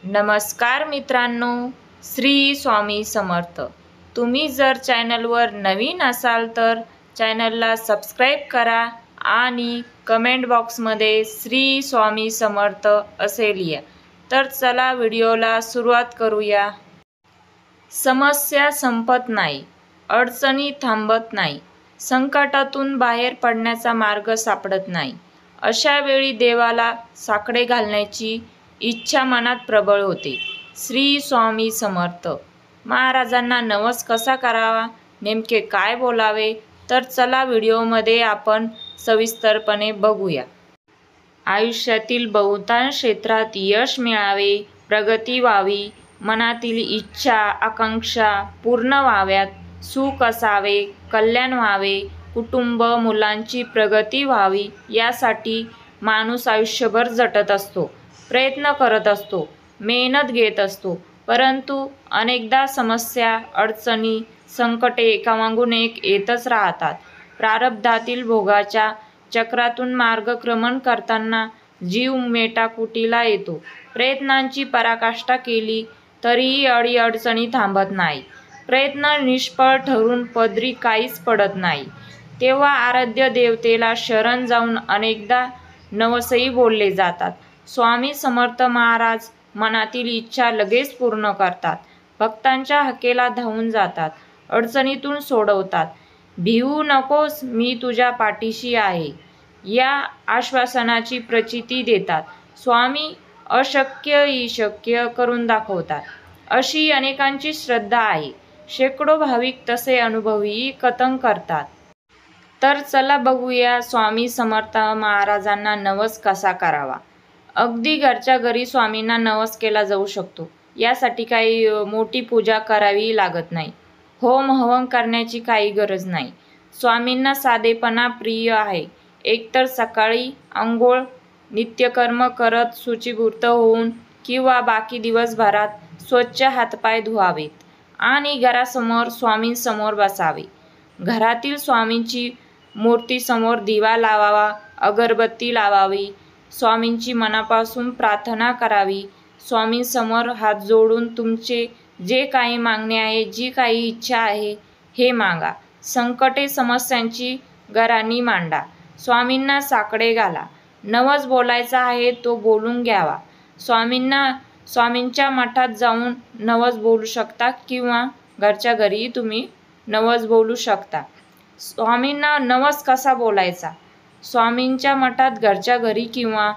नमस्कार मित्रांनो, श्री स्वामी समर्थ। तुम्ही जर चॅनलवर नवीन असाल तर चॅनलला सबस्क्राईब करा आणि कमेंट बॉक्समध्ये श्री स्वामी समर्थ असे लिहा। तर चला व्हिडिओला सुरुवात करूया। समस्या संपत नाही, अडचणी थांबत नाही, संकटातून बाहेर पडण्याचा मार्ग सापडत नाही। अशा वेळी देवाला साकडे घालण्याची इच्छा मनात प्रबळ होते। श्री स्वामी समर्थ महाराजांना नवस कसा करावा, नेमके काय बोलावे, तर चला व्हिडिओमध्ये आपण सविस्तरपणे बघूया। आयुष्यातील बहुतांश क्षेत्रात यश मिळावे, प्रगती व्हावी, मनातील इच्छा आकांक्षा पूर्ण व्हाव्यात, सुख असावे, कल्याण व्हावे, कुटुंब मुलांची प्रगती व्हावी यासाठी माणूस आयुष्यभर झटत असतो, प्रयत्न करत असतो, मेहनत घेत असतो। परंतु अनेकदा समस्या, अडचणी, संकटे एकामागून एक येतच राहतात। प्रारब्धातील भोगाच्या चक्रातून मार्गक्रमण करताना जीव मेटाकुटीला येतो। प्रयत्नांची पराकाष्ठा केली तरीही अडीअडचणी थांबत नाही, प्रयत्न निष्फळ ठरून पदरी काहीच पडत नाही। तेव्हा आराध्य देवतेला शरण जाऊन अनेकदा नवसही बोलले जातात। स्वामी समर्थ महाराज मनातील इच्छा लगेच पूर्ण करतात, भक्तांच्या हाकेला धावून जातात, अडचणीतून सोडवतात। भिवू नकोस, मी तुझ्या पाठीशी आहे या आश्वासनाची प्रचिती देतात। स्वामी अशक्य शक्य करून दाखवतात, अशी अनेकांची श्रद्धा आहे। शेकडो भाविक तसे अनुभवही कथन करतात। तर चला बघूया स्वामी समर्थ महाराजांना नवस कसा करावा। अगदी घरच्या घरी स्वामींना नवस केला जाऊ शकतो। यासाठी काही मोठी पूजा करावी लागत नाही, होम हवन करण्याची काही गरज नाही। स्वामींना साधेपणा प्रिय आहे। एकतर सकाळी आंघोळ नित्यकर्म करत शुचिर्भूत होऊन किंवा बाकी दिवसभरात स्वच्छ हातपाय धुवावेत आणि घरासमोर स्वामींसमोर बसावे। घरातील स्वामींची मूर्तीसमोर दिवा लावावा, अगरबत्ती लावावी, स्वामींची मनापासून प्रार्थना करावी। स्वामींसमोर हात जोडून तुमचे जे काही मागणे आहे, जी काही इच्छा आहे हे मागा। संकटे समस्यांची गराणी मांडा, स्वामींना साकडे घाला। नवस बोलायचा आहे तो बोलून घ्यावा। स्वामींच्या मठात जाऊन नवस बोलू शकता किंवा घरच्या घरीही तुम्ही नवस बोलू शकता। स्वामींना नवस कसा बोलायचा? स्वामींच्या मठात, घरच्या घरी किंवा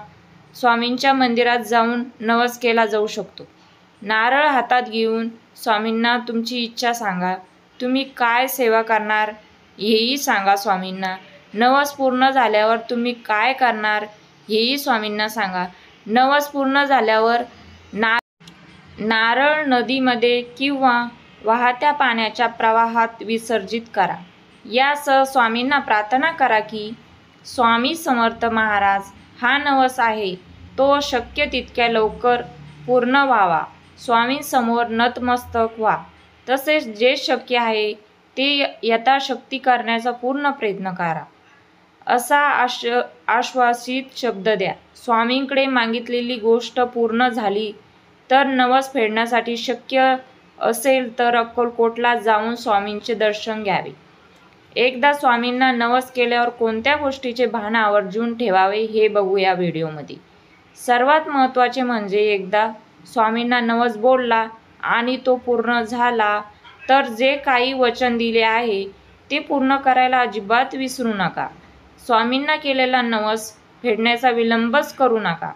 स्वामींच्या मंदिरात जाऊन नवस केला जाऊ शकतो। नारळ हातात घेऊन स्वामींना तुमची इच्छा सांगा। तुम्ही काय सेवा करणार हेही सांगा स्वामींना। नवस पूर्ण झाल्यावर तुम्ही काय करणार हेही स्वामींना सांगा। नवस पूर्ण झाल्यावर नारळ नदीमध्ये किंवा वाहत्या पाण्याच्या प्रवाहात विसर्जित करा। यासह स्वामींना प्रार्थना करा की स्वामी समर्थ महाराज, हा नवस आहे तो शक्य तितक्या लवकर पूर्ण व्हावा। स्वामींसमोर नतमस्तक व्हा, तसेच जे शक्य आहे ते यथाशक्ती करण्याचा पूर्ण प्रयत्न करा, असा आश्वासित शब्द द्या। स्वामींकडे मागितलेली गोष्ट पूर्ण झाली तर नवस फेडण्यासाठी शक्य असेल तर अक्कलकोटला जाऊन स्वामींचे दर्शन घ्यावे। एकदा स्वामींना नवस केल्यावर कोणत्या गोष्टीचे भान आवर्जून ठेवावे हे बघूया व्हिडिओमध्ये। सर्वात महत्त्वाचे म्हणजे एकदा स्वामींना नवस बोलला आणि तो पूर्ण झाला तर जे काही वचन दिले आहे ते पूर्ण करायला अजिबात विसरू नका। स्वामींना केलेला नवस फेडण्याचा विलंबच करू नका,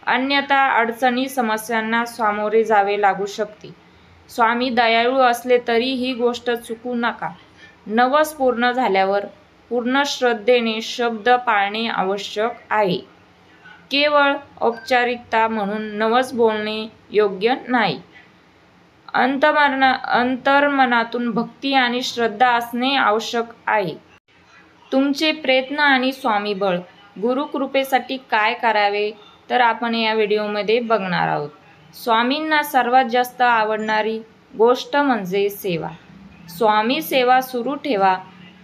अन्यथा अडचणी समस्यांना सामोरे जावे लागू शकते। स्वामी दयाळू असले तरी ही गोष्ट चुकू नका। नवस पूर्ण झाल्यावर पूर्ण श्रद्धेने शब्द पाळणे आवश्यक आहे। केवळ औपचारिकता म्हणून नवस बोलणे योग्य नाही। अंतर्मनातून भक्ती आणि श्रद्धा असणे आवश्यक आहे। तुमचे प्रयत्न आणि स्वामीबळ, गुरुकृपेसाठी काय करावे तर आपण या व्हिडिओमध्ये बघणार आहोत। स्वामींना सर्वात जास्त आवडणारी गोष्ट म्हणजे सेवा। स्वामी सेवा सुरू ठेवा,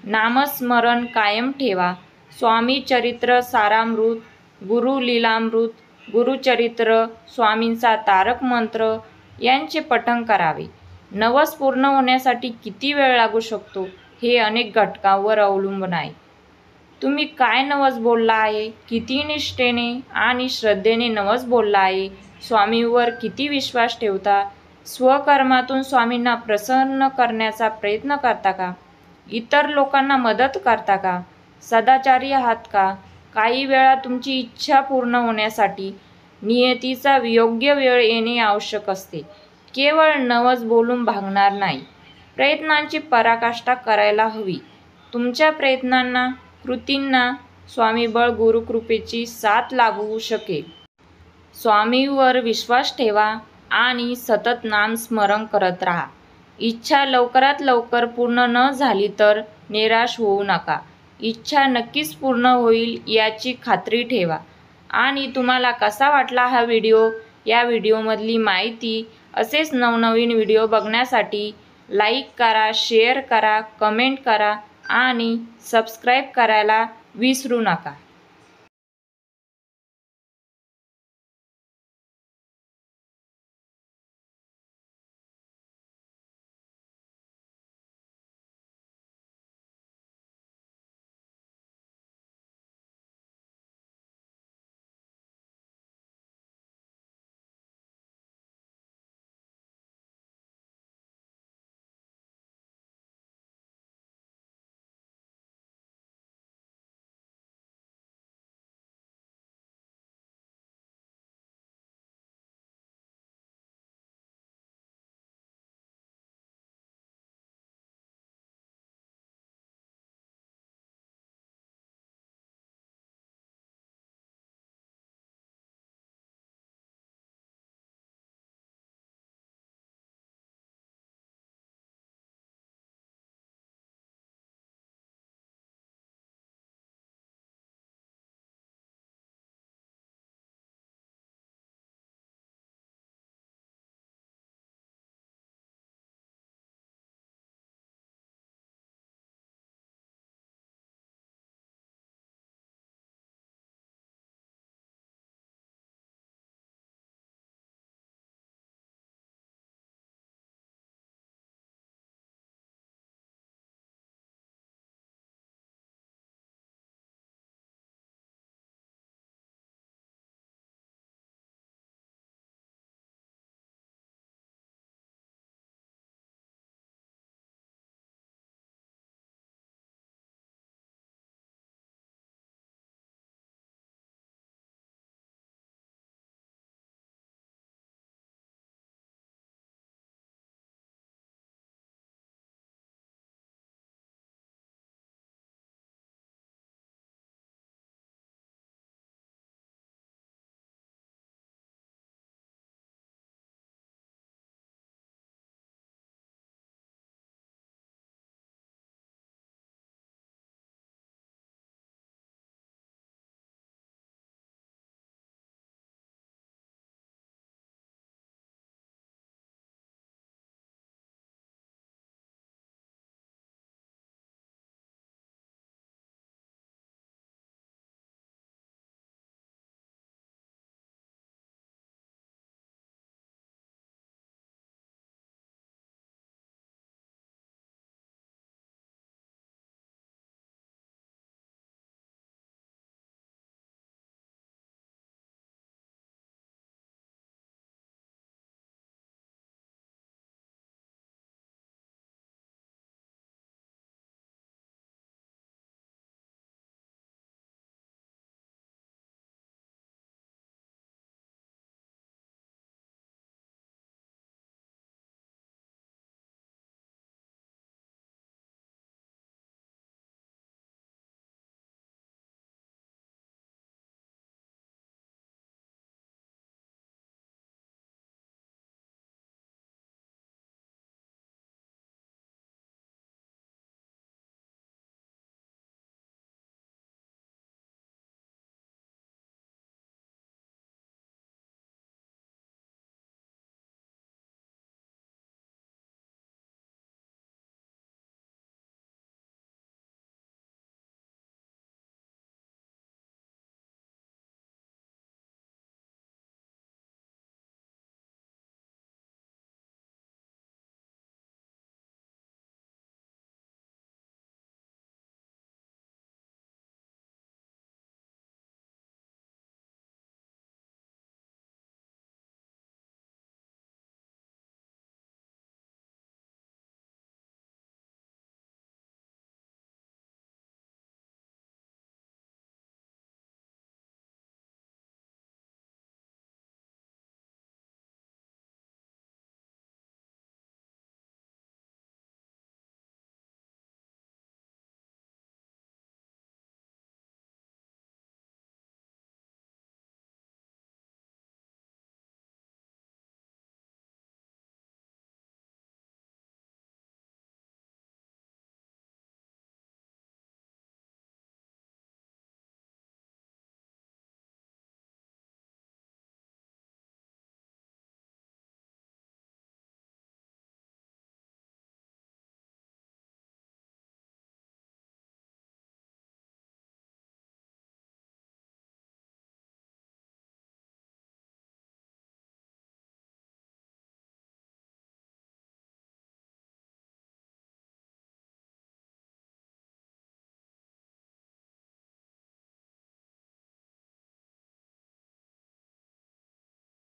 नामस्मरण कायम ठेवा। स्वामी चरित्र सारामृत, गुरु लीलामृत, गुरुचरित्र, स्वामींचा तारक मंत्र यांचे पठण करावे. नवस पूर्ण होण्यासाठी किती वेळ लागू शकतो हे अनेक घटकांवर अवलंबून आहे. तुम्ही काय नवस बोलला आहे, किती निष्ठेने आणि श्रद्धेने नवस बोलला आहे, स्वामींवर किती विश्वास ठेवता, स्वकर्मातून स्वामींना प्रसन्न करण्याचा प्रयत्न करता का, इतर लोकांना मदत करता का, सदाचारी आहात का. काही वेळा तुमची इच्छा पूर्ण होण्यासाठी नियतीचा योग्य वेळ येणे आवश्यक असते. केवळ नवस बोलून भागणार नाही, प्रयत्नांची पराकाष्ठा करायला हवी. तुमच्या प्रयत्नांना, कृतींना स्वामीबळ गुरुकृपेची साथ लागू शकेल. स्वामींवर विश्वास ठेवा आणि सतत नामस्मरण करत राहा. इच्छा लवकरात लवकर पूर्ण न झाली तर निराश होऊ नका. इच्छा नक्कीच पूर्ण होईल याची खात्री ठेवा. आणि तुम्हाला कसा वाटला हा व्हिडिओ? या व्हिडिओमधली माहिती असेच नवनवीन व्हिडिओ बघण्यासाठी लाईक करा, शेअर करा, कमेंट करा आणि सबस्क्राईब करायला विसरू नका.